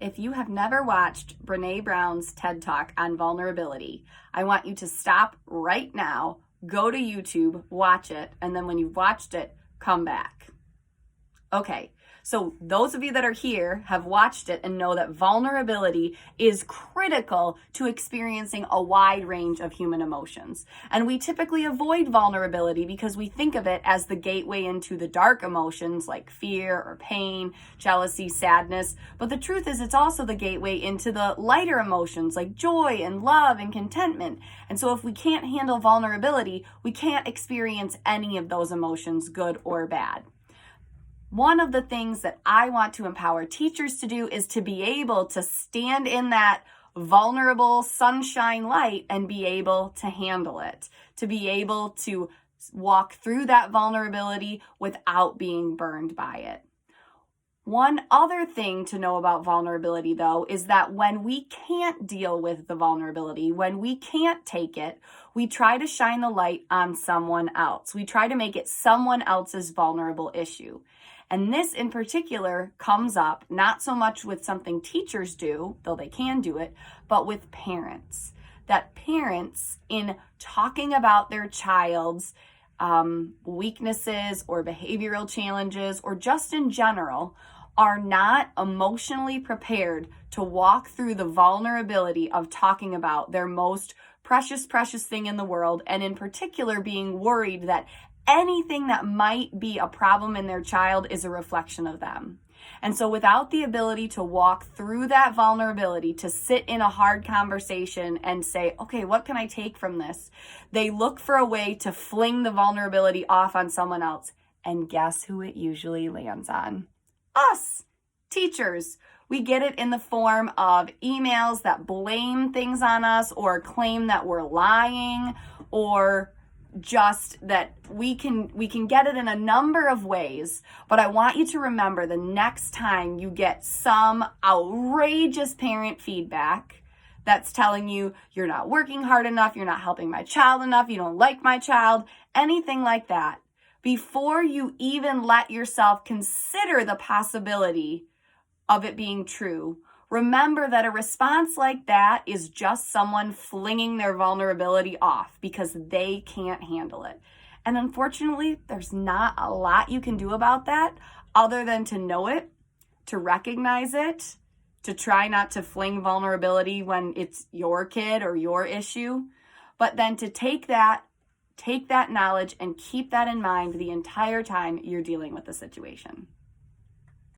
If you have never watched Brene Brown's TED Talk on vulnerability, I want you to stop right now, go to YouTube, watch it, and then when you've watched it, come back. Okay, so those of you that are here have watched it and know that vulnerability is critical to experiencing a wide range of human emotions. And we typically avoid vulnerability because we think of it as the gateway into the dark emotions like fear or pain, jealousy, sadness. But the truth is it's also the gateway into the lighter emotions like joy and love and contentment. And so if we can't handle vulnerability, we can't experience any of those emotions, good or bad. One of the things that I want to empower teachers to do is to be able to stand in that vulnerable sunshine light and be able to handle it, to be able to walk through that vulnerability without being burned by it. One other thing to know about vulnerability, though, is that when we can't deal with the vulnerability, when we can't take it, we try to shine the light on someone else. We try to make it someone else's vulnerable issue. And this in particular comes up not so much with something teachers do, though they can do it, but with parents. That parents, in talking about their child's weaknesses or behavioral challenges, or just in general, are not emotionally prepared to walk through the vulnerability of talking about their most precious thing in the world, and in particular being worried that anything that might be a problem in their child is a reflection of them. And so without the ability to walk through that vulnerability, to sit in a hard conversation and say, okay, what can I take from this? They look for a way to fling the vulnerability off on someone else. And guess who it usually lands on? Us, teachers. We get it in the form of emails that blame things on us or claim that we're lying, or just that we can get it in a number of ways. But I want you to remember, the next time you get some outrageous parent feedback that's telling you you're not working hard enough, you're not helping my child enough, you don't like my child, anything like that, before you even let yourself consider the possibility of it being true, remember that a response like that is just someone flinging their vulnerability off because they can't handle it. And unfortunately, there's not a lot you can do about that other than to know it, to recognize it, to try not to fling vulnerability when it's your kid or your issue, but then to take that knowledge and keep that in mind the entire time you're dealing with the situation.